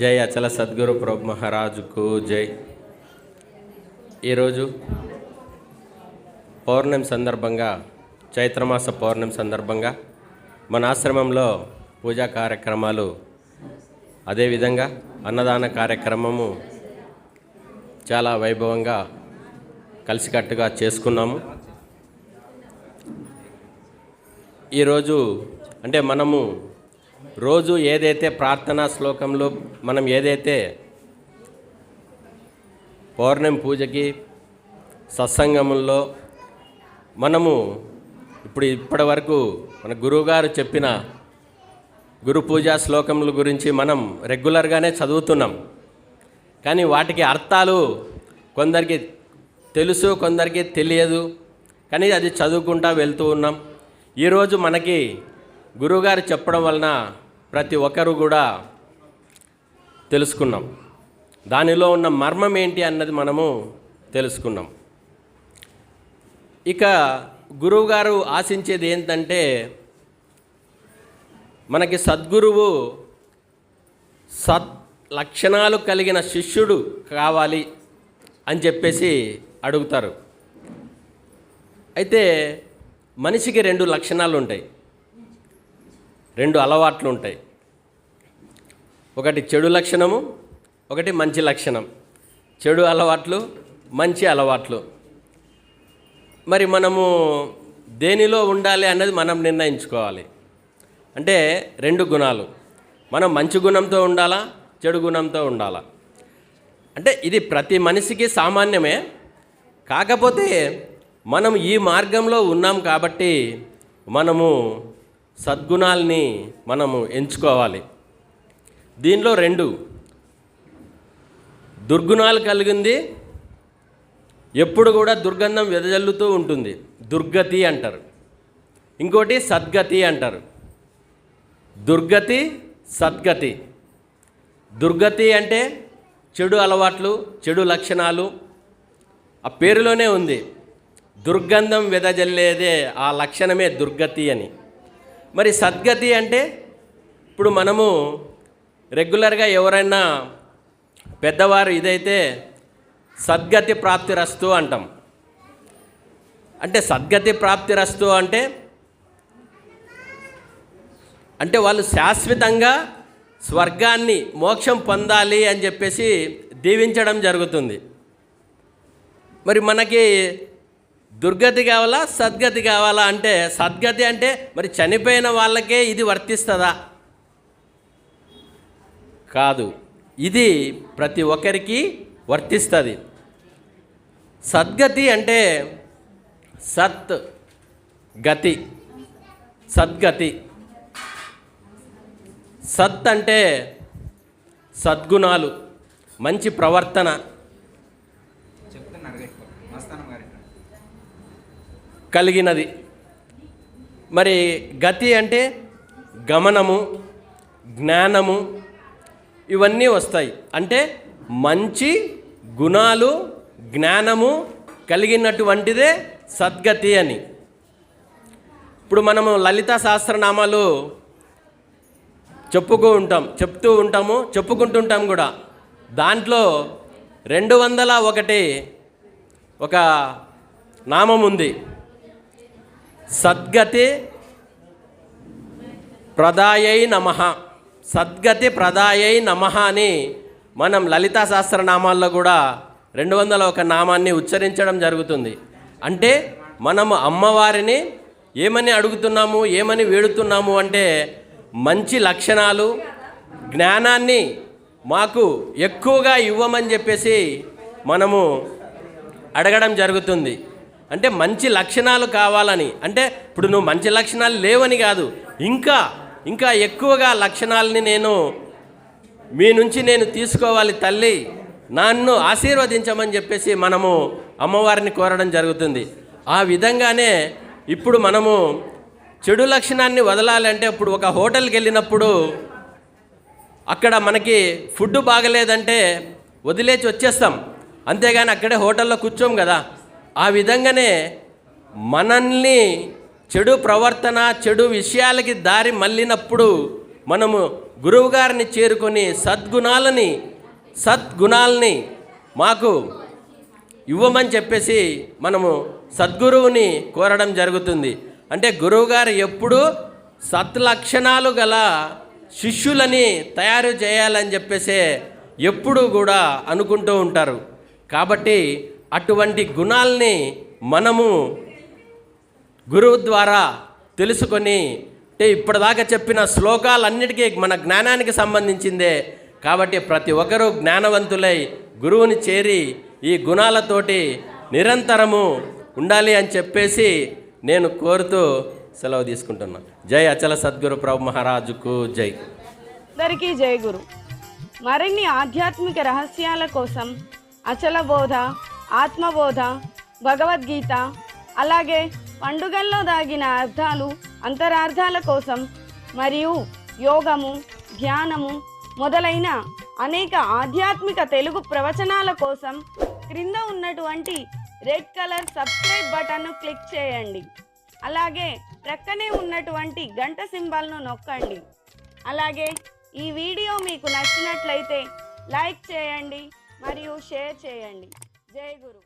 జై అచల సద్గురు ప్రభు మహారాజుకు జై. ఈరోజు పౌర్ణమి సందర్భంగా, చైత్రమాస పౌర్ణమి సందర్భంగా మన ఆశ్రమంలో పూజా కార్యక్రమాలు, అదేవిధంగా అన్నదాన కార్యక్రమము చాలా వైభవంగా కలిసికట్టుగా చేసుకున్నాము. ఈరోజు అంటే మనము రోజు ఏదైతే ప్రార్థనా శ్లోకంలో మనం ఏదైతే పౌర్ణమి పూజకి సత్సంగముల్లో మనము ఇప్పటి వరకు మన గురువుగారు చెప్పిన గురు పూజా శ్లోకముల గురించి మనం రెగ్యులర్గానే చదువుతున్నాం. కానీ వాటికి అర్థాలు కొందరికి తెలుసు, కొందరికి తెలియదు. కానీ అది చదువుకుంటూ వెళ్తూ ఉన్నాం. ఈరోజు మనకి గురువుగారు చెప్పడం వలన ప్రతి ఒక్కరు కూడా తెలుసుకున్నాం. దానిలో ఉన్న మర్మం ఏంటి అన్నది మనము తెలుసుకున్నాం. ఇక గురువుగారు ఆశించేది ఏంటంటే, మనకి సద్గురువు లక్షణాలు కలిగిన శిష్యుడు కావాలి అని చెప్పేసి అడుగుతారు. అయితే మనిషికి 2 లక్షణాలు ఉంటాయి, 2 అలవాట్లు ఉంటాయి. ఒకటి చెడు లక్షణము, ఒకటి మంచి లక్షణం. చెడు అలవాట్లు, మంచి అలవాట్లు. మరి మనము దేనిలో ఉండాలి అన్నది మనం నిర్ణయించుకోవాలి. అంటే 2 గుణాలు, మనం మంచి గుణంతో ఉండాలా, చెడు గుణంతో ఉండాలా. అంటే ఇది ప్రతి మనిషికి సామాన్యమే. కాకపోతే మనం ఈ మార్గంలో ఉన్నాం కాబట్టి మనము సద్గుణాల్ని మనము ఎంచుకోవాలి. దీనిలో 2 దుర్గుణాలు కలిగింది ఎప్పుడు కూడా దుర్గంధం వెదజల్లుతూ ఉంటుంది, దుర్గతి అంటారు. ఇంకోటి సద్గతి అంటారు. దుర్గతి, సద్గతి. దుర్గతి అంటే చెడు అలవాట్లు, చెడు లక్షణాలు. ఆ పేరులోనే ఉంది, దుర్గంధం వెదజల్లేదే ఆ లక్షణమే దుర్గతి అని. మరి సద్గతి అంటే ఇప్పుడు మనము రెగ్యులర్గా ఎవరైనా పెద్దవారు ఇదైతే సద్గతి ప్రాప్తిరస్తు అంటాం. అంటే సద్గతి ప్రాప్తిరస్తు అంటే వాళ్ళు శాశ్వతంగా స్వర్గాన్ని, మోక్షం పొందాలి అని చెప్పేసి దీవించడం జరుగుతుంది. మరి మనకి దుర్గతి కావాలా, సద్గతి కావాలా అంటే, సద్గతి అంటే మరి చనిపోయిన వాళ్ళకే ఇది వర్తిస్తుందా? కాదు, ఇది ప్రతి ఒక్కరికి వర్తిస్తుంది. సద్గతి అంటే సత్ గతి, సద్గతి. సత్ అంటే సద్గుణాలు, మంచి ప్రవర్తన కలిగినది. మరి గతి అంటే గమనము, జ్ఞానము, ఇవన్నీ వస్తాయి. అంటే మంచి గుణాలు, జ్ఞానము కలిగినటువంటిదే సద్గతి అని. ఇప్పుడు మనము లలితా సహస్రనామాలు చెప్పుకుంటుంటాము కూడా. దాంట్లో 201 ఒక నామం ఉంది, సద్గతి ప్రదాయై నమః. సద్గతి ప్రదాయై నమః అని మనం లలితా సహస్రనామాల్లో కూడా 201 నామాన్ని ఉచ్చరించడం జరుగుతుంది. అంటే మనము అమ్మవారిని ఏమని అడుగుతున్నాము, ఏమని వేడుతున్నాము అంటే, మంచి లక్షణాలు, జ్ఞానాన్ని మాకు ఎక్కువగా ఇవ్వమని చెప్పేసి మనము అడగడం జరుగుతుంది. అంటే మంచి లక్షణాలు కావాలని. అంటే ఇప్పుడు నువ్వు మంచి లక్షణాలు లేవని కాదు, ఇంకా ఎక్కువగా లక్షణాలని మీ నుంచి నేను తీసుకోవాలి తల్లి, నన్ను ఆశీర్వదించమని చెప్పేసి మనము అమ్మవారిని కోరడం జరుగుతుంది. ఆ విధంగానే ఇప్పుడు మనము చెడు లక్షణాన్ని వదలాలంటే, ఇప్పుడు ఒక హోటల్కి వెళ్ళినప్పుడు అక్కడ మనకి ఫుడ్ బాగలేదంటే వదిలేసి వచ్చేస్తాం, అంతేగాని అక్కడే హోటల్లో కూర్చోం కదా. ఆ విధంగానే మనల్ని చెడు ప్రవర్తన, చెడు విషయాలకి దారి మళ్ళినప్పుడు మనము గురువుగారిని చేరుకొని సద్గుణాలని మాకు ఇవ్వమని చెప్పేసి మనము సద్గురువుని కోరడం జరుగుతుంది. అంటే గురువుగారు ఎప్పుడూ సత్లక్షణాలు గల శిష్యులని తయారు చేయాలని చెప్పేసే ఎప్పుడూ కూడా అనుకుంటూ ఉంటారు. కాబట్టి అటువంటి గుణాలని మనము గురువు ద్వారా తెలుసుకొని, అంటే ఇప్పటిదాకా చెప్పిన శ్లోకాలన్నిటికీ మన జ్ఞానానికి సంబంధించిందే. కాబట్టి ప్రతి ఒక్కరూ జ్ఞానవంతులై గురువుని చేరి ఈ గుణాలతోటి నిరంతరము ఉండాలి అని చెప్పేసి నేను కోరుతూ సెలవు తీసుకుంటున్నాను. జై అచల సద్గురు ప్రభు మహారాజుకు జై. అందరికీ జై గురు. మరిన్ని ఆధ్యాత్మిక రహస్యాల కోసం అచల బోధ, ఆత్మబోధ, భగవద్గీత, అలాగే పండుగల్లో దాగిన అర్థాలు, అంతరార్థాల కోసం మరియు యోగము, ధ్యానము మొదలైన అనేక ఆధ్యాత్మిక తెలుగు ప్రవచనాల కోసం క్రింద ఉన్నటువంటి రెడ్ కలర్ సబ్స్క్రైబ్ బటన్ను క్లిక్ చేయండి. అలాగే ప్రక్కనే ఉన్నటువంటి గంట సింబల్ను నొక్కండి. అలాగే ఈ వీడియో మీకు నచ్చినట్లయితే లైక్ చేయండి మరియు షేర్ చేయండి. జై గురు.